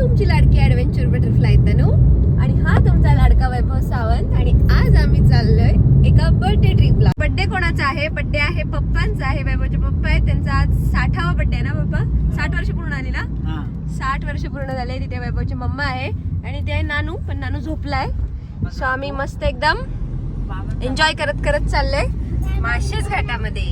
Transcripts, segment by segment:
तुमची लाडकी adventure butterfly तनू आणि हा तुमचा लाडका वैभव सावंत आणि आज आम्ही चाललोय एका बर्थडे ट्रिपला. बर्थडे कोणाचा आहे? बर्थडे आहे पप्पांचा आहे. वैभवचे पप्पा आहेत, त्यांचा आज 60वा बर्थडे आहे ना पप्पा? 60 वर्ष पूर्ण आली ना? 60 वर्ष पूर्ण झाले. तिथे वैभवची मम्मा आहे आणि ते आहे नानू, पण नानू झोपलाय. सो आम्ही मस्त एकदम एन्जॉय करत करत चाललोय माळशेज घाटामध्ये.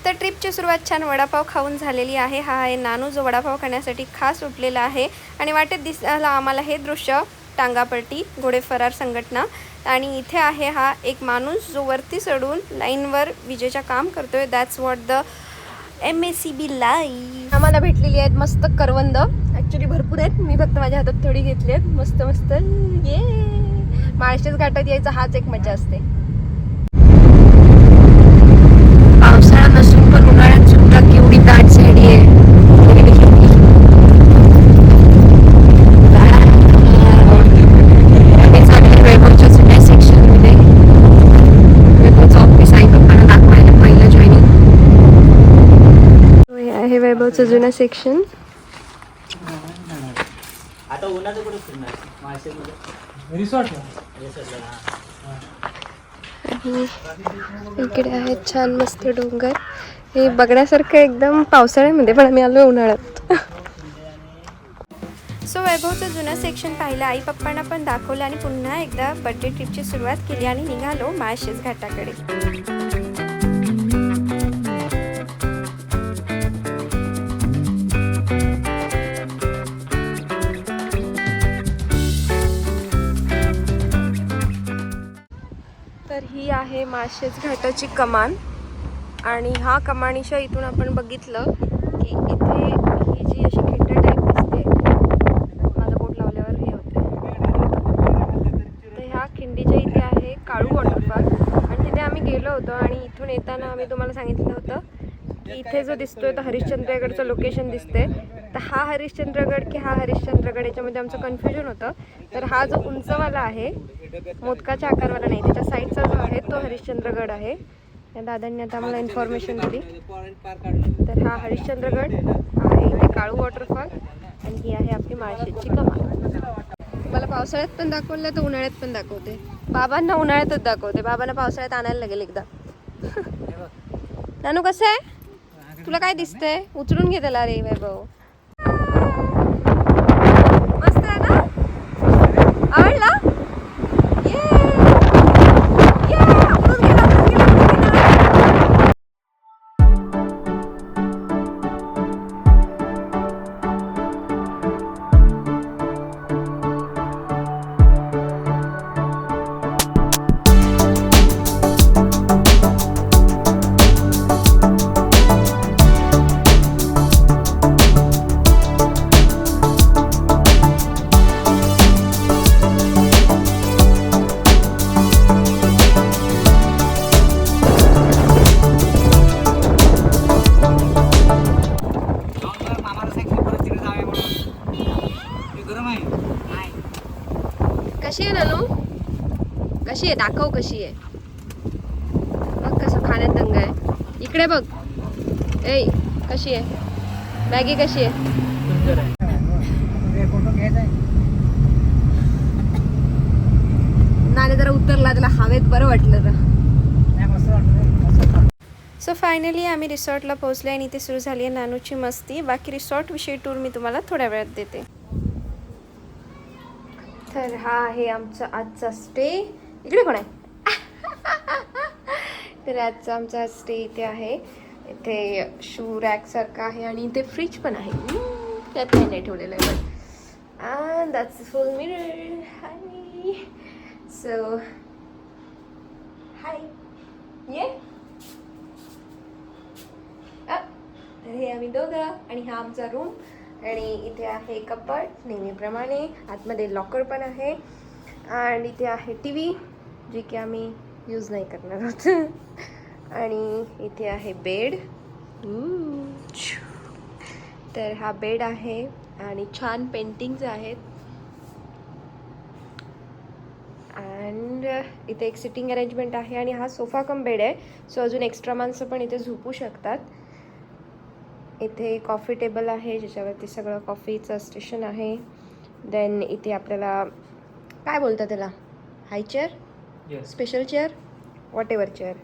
तर ट्रिपची सुरुवात छान वडापाव खाऊन झालेली आहे. हा आहे नानू, जो वडापाव खाण्यासाठी खास उठलेला आहे. आणि वाटेत दिसला आम्हाला हे दृश्य टांगापट्टी घोडे फरार संघटना. आणि इथे आहे हा एक माणूस जो वरती चढून लाईनवर विजेच्या काम करतोय. That's what the MACB line. आम्हाला भेटलेली आहेत मस्त करवंद. ॲक्च्युली भरपूर आहेत, मी फक्त माझ्या हातात थोडी घेतली आहेत. मस्त मस्त ये. माळशेज घाटात यायचा हाच एक मजा असते. पावसाळा नसून पण उन्हाळ्यात सुद्धा केवढी दाट झाडी आहे. वैभवच्या जुन्या सेक्शन मध्ये वैभवचं ऑफिस आई पप्पांना दाखवायला पहिलं जॉईनिंग. हे आहे वैभवचं जुनं सेक्शन. आता उन्हाचं कुठे फिरणार माळशेजमध्ये? रिसॉर्टला. इकडे आहेत छान मस्त डोंगर. हे बघण्यासारखं एकदम पावसाळ्यामध्ये, पण आम्ही आलो उन्हाळ्यात. सो वैभवचं जुनं सेक्शन पाहिलं, आई पप्पांना पण दाखवलं आणि पुन्हा एकदा बर्थडे ट्रिपची सुरुवात केली आणि निघालो माळशेज घाटाकडे. तर ही आहे माळशेज घाटाची कमान आणि हा कमानीच्या इथून आपण बघितलं की इथे ही जी अशी खिंड टाईप दिसते, माझा बोट लावल्यावर हे होते. तर ह्या खिंडीच्या इथे आहे काळू वॉटरफॉल आणि तिथे आम्ही गेलो होतो. आणि इथून येताना आम्ही तुम्हाला सांगितलं होतं की इथे जो दिसतोय तो हरिश्चंद्रगडचं लोकेशन दिसते. तर हा हरिश्चंद्रगड की हा हरिश्चंद्रगड याच्यामध्ये आमचं कन्फ्युजन होतं. तर हा जो उंचवाला आहे, मोदकाच्या आकारवाला नाही, त्याच्या साईडचा जो आहे तो हरिश्चंद्रगड आहे. या दादांनी आता आम्हाला इन्फॉर्मेशन दिली. तर हा हरिश्चंद्रगड आहे, इथे काळू वॉटरफॉल आणि ही आहे आपली माळशेजची कमान. मला पावसाळ्यात पण दाखवलं तर उन्हाळ्यात पण दाखवते. बाबांना उन्हाळ्यातच दाखवते, बाबांना पावसाळ्यात आणायला लागेल एकदा. नानू कसं आहे? तुला काय दिसतंय? उचलून घे त्याला रे वैभव. मस्त आहे ना? आवडला? कशी आहे नानू? कशी आहे? दाखव कशी आहे. बघ कसं खाण्यात दंग आहे. इकडे बघ. ए कशी आहे मॅगी? कशी आहे? नाने जरा उतरला, त्याला हवेत बरं वाटलं तर. सो फायनली आम्ही रिसॉर्टला पोहोचले आणि इथे सुरू झाली आहे नानूची मस्ती. बाकी रिसॉर्टविषयी टूर मी तुम्हाला थोड्या वेळात देते. तर हा आहे आमचा आजचा स्टे. इकडे कोण आहे? तर आजचा आमचा स्टे इथे आहे. इथे शू रॅक सारखं आहे आणि इथे फ्रीज पण आहे. त्यात काही नाही ठेवलेलं आहे पण. And that's full mirror. High. So high ये. तर हे आम्ही दोघं आणि हा आमचा रूम. आणि इथे आहे कपाट नेहमीप्रमाणे, आतमध्ये लॉकर पण आहे. आणि इथे आहे TV जी की आम्ही यूज नाही करणार आहोत. आणि इथे आहे बेड. तर हा बेड आहे आणि छान पेंटिंग्स आहेत. अँड इथे एक सिटिंग अरेंजमेंट आहे आणि हा सोफा कम बेड आहे. सो अजून एक्स्ट्रा माणसं पण इथे झोपू शकतात. इथे कॉफी टेबल आहे ज्याच्यावरती सगळं कॉफीचं स्टेशन आहे. देन इथे आपल्याला काय बोलतात त्याला, high chair, yes. Special chair, whatever chair.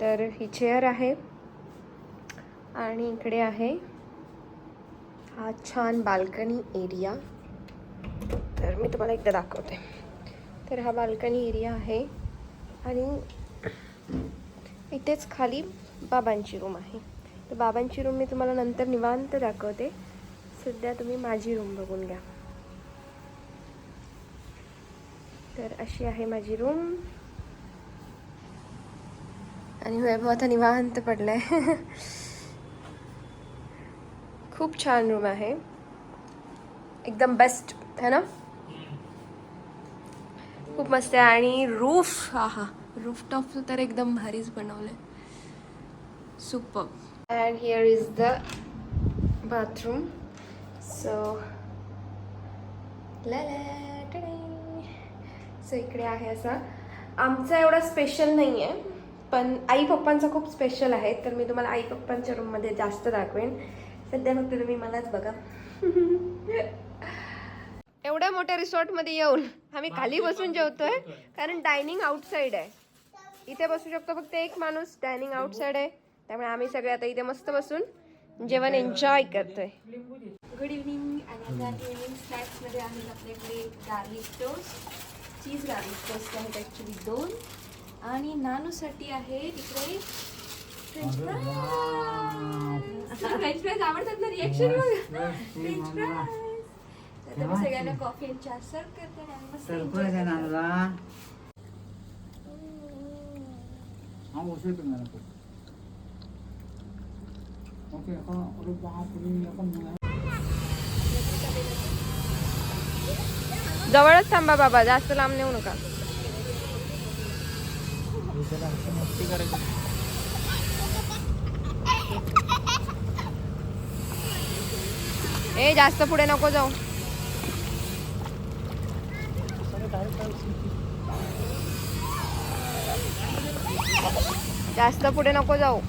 तर ही चेअर आहे आणि इकडे आहे हा छान बाल्कनी एरिया. तर मी तुम्हाला एकदा दाखवते. तर हा बाल्कनी एरिया आहे आणि इथेच खाली बाबांची रूम आहे. तर बाबांची रूम मी तुम्हाला नंतर निवांत दाखवते. सध्या तुम्ही माझी रूम बघून घ्या. तर अशी आहे माझी रूम आणि वैभव आता निवांत पडलाय. खूप छान रूम आहे, एकदम बेस्ट है ना. खूप मस्त आहे आणि रूफ, हा रूफ टॉप तर एकदम भारीच बनवलंय. Super. And here is the bathroom. So so इकडे आहे असा. आमचा एवढा स्पेशल नाही आहे पण आई पप्पांचा खूप स्पेशल आहे. तर मी तुम्हाला आई पप्पांच्या रूममध्ये जास्त दाखवेन. सध्या फक्त तुम्ही मलाच बघा. एवढ्या मोठ्या रिसॉर्टमध्ये येऊन आम्ही खाली बसून जेवतोय कारण डायनिंग आउटसाईड आहे. इथे बसू शकतो फक्त एक माणूस, डायनिंग आउटसाईड आहे. त्यामुळे आम्ही सगळे आता इथे मस्त बसून जेवण एन्जॉय करतोय. Good evening. आणि आता इव्हनिंग स्नॅक्समध्ये आहेत आपल्याकडे garlic toast, cheese garlic toast आहेत ॲक्च्युली 2. आणि नानूसाठी आहे इकडे फ्रेंच फ्राईज. फ्रेंच फ्राईज आवडतात ना, रिएक्शन बघा. French fries. तर मी सगळ्यांना कॉफी आणि चहा सर्व करते आणि मस्त enjoy करते. जवळच थांबा बाबा, जास्त लांब नेऊ नका. ए जास्त पुढे नको जाऊ. जास्त पुढे नको जाऊ.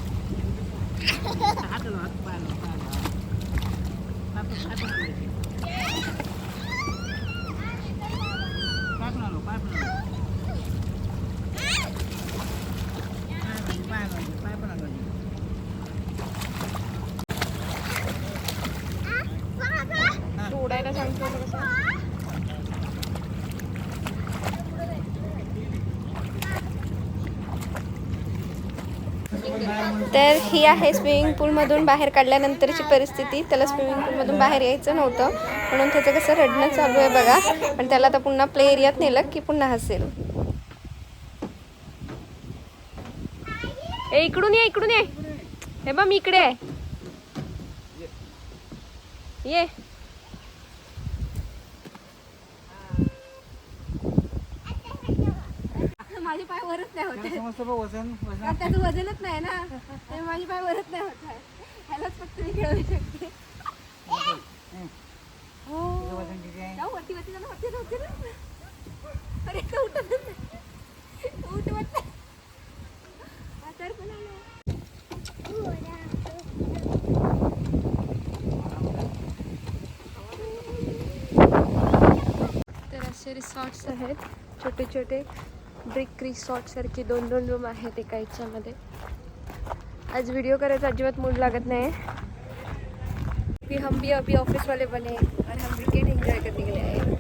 तू उडायला सांगतो कसं. तर ही आहे स्विमिंग पूलमधून बाहेर काढल्यानंतरची परिस्थिती. त्याला स्विमिंग पूलमधून बाहेर यायचं नव्हतं म्हणून त्याचं कसं रडणं चालू आहे बघा. पण त्याला आता पुन्हा प्ले एरियात नेलं की पुन्हा हसेल. ए इकडून ये, इकडून ये. हे बघ मी इकडे आहे, ये. माझे पाय वरच नाही होत. त्याचं वजनच नाही ना, माझे पाय वरच नाही होत आहे. ह्यालाच फक्त मी खेळू शकते. वरती वरती जाणं, वरती जाऊ ना. अरे का उठत नाही, उठ वाटत. आजार पण आला. तर असे रिसॉर्ट्स आहेत छोटे छोटे, ब्रिक रिसॉर्ट सारखे 2-2 रूम आहेत एका याच्यामध्ये. आज व्हिडिओ करायचा अजिबात मूड लागत नाही. हम भी अभी ऑफिस वाले बने और हम वीकेंड एंजॉय करने के लिए आए.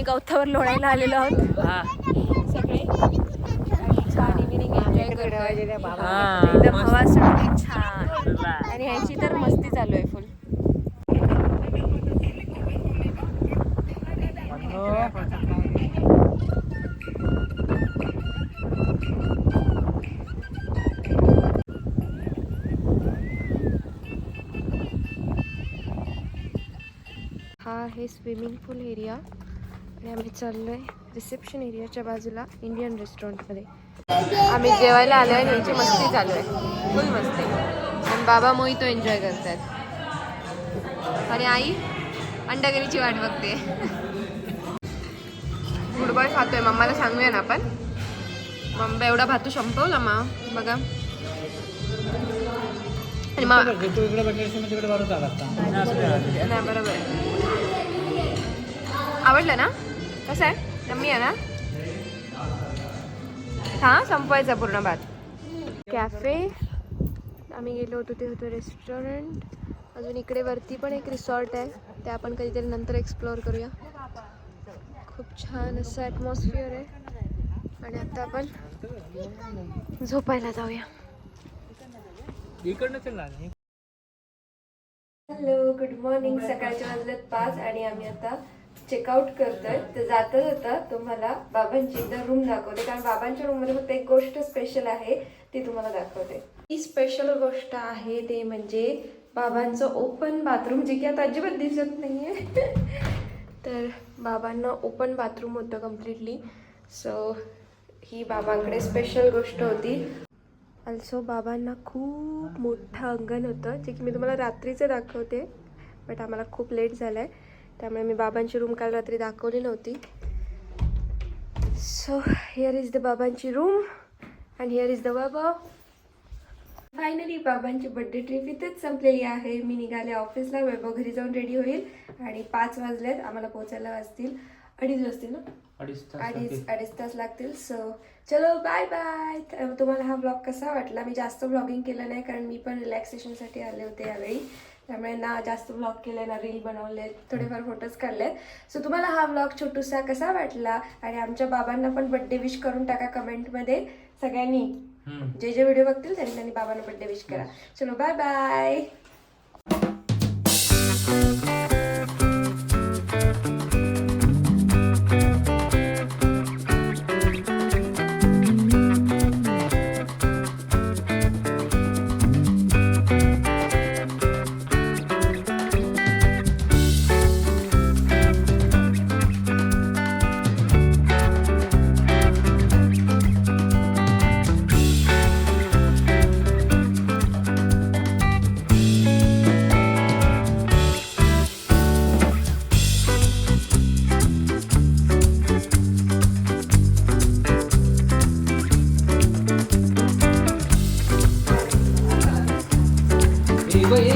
गवतावर लोळायला आलेलो आहोत सगळे. छान इव्हिनिंग एन्जॉय करतोय. एकदम हवा सुटते छान आणि ह्याची तर मस्ती चालू आहे फुल. हा आहे स्विमिंग पूल एरिया आणि आम्ही चाललो आहे रिसेप्शन एरियाच्या बाजूला इंडियन रेस्टॉरंटमध्ये. आम्ही जेवायला आलो आहे आणि यांची मस्ती चालू आहे, फुल मस्ती. आणि बाबा मोहितो एन्जॉय करतात आणि आई अंडागिरीची वाट बघते. गुडबॉय खातोय. मम्माला सांगूया ना आपण. मम्मा एवढा भातू संपवला मा बघा. आणि मग नाही बरोबर आहे. आवडलं ना? कसं आहे? यम्मी आहे ना? हा संपवायचा पूर्ण भात. कॅफे आम्ही गेलो होतो ते होतं रेस्टॉरंट. अजून इकडे वरती पण एक रिसॉर्ट आहे, ते आपण कधीतरी नंतर एक्सप्लोअर करूया. खूप छान असं ॲटमॉस्फिअर आहे. आणि आता आपण झोपायला जाऊया. Hello, good morning. सकाळचे वाजलेत 5 आणि आम्ही आता चेकआउट करतोय. तर जाता जाता तुम्हाला बाबांची एकदा रूम दाखवते, कारण बाबांच्या रूममध्ये फक्त एक गोष्ट स्पेशल आहे ती तुम्हाला दाखवते. ही स्पेशल गोष्ट आहे ते म्हणजे बाबांचं ओपन बाथरूम, जे की आता अजिबात दिसत नाहीये. तर बाबांना ओपन बाथरूम होतं कम्प्लिटली. सो ही बाबांकडे स्पेशल गोष्ट होती. ऑल्सो बाबांना खूप मोठं अंगण होतं, जे की मी तुम्हाला रात्रीचं दाखवते, बट आम्हाला खूप लेट झालं आहे त्यामुळे मी बाबांची रूम काल रात्री दाखवली नव्हती. सो हिअर इज द बाबांची room and here is the बाबा. फायनली बाबांची बड्डे ट्रिप इथेच संपलेली आहे. मी निघाले ऑफिसला, वैभव घरी जाऊन रेडी होईल आणि 5 वाजलेत. आम्हाला पोहोचायला वाजतील 2:30 वाजतील ना, 2.5 तास लागतील. सो चलो बाय बाय. तुम्हाला हा ब्लॉग कसा वाटला? मी जास्त ब्लॉगिंग केलं नाही, कारण मी पण रिलॅक्सेशनसाठी आले होते यावेळी, त्यामुळे ना जास्त ब्लॉग केले ना रील बनवले, थोडेफार फोटोज काढले. सो तुम्हाला हा ब्लॉग छोटूसा कसा वाटला? आणि आमच्या बाबांना पण बड्डे विश करून टाका कमेंटमध्ये. सगळ्यांनी जे जे व्हिडिओ बघतील त्यांनी त्यांनी बाबांना बड्डे विश करा. चलो बाय बाय. ये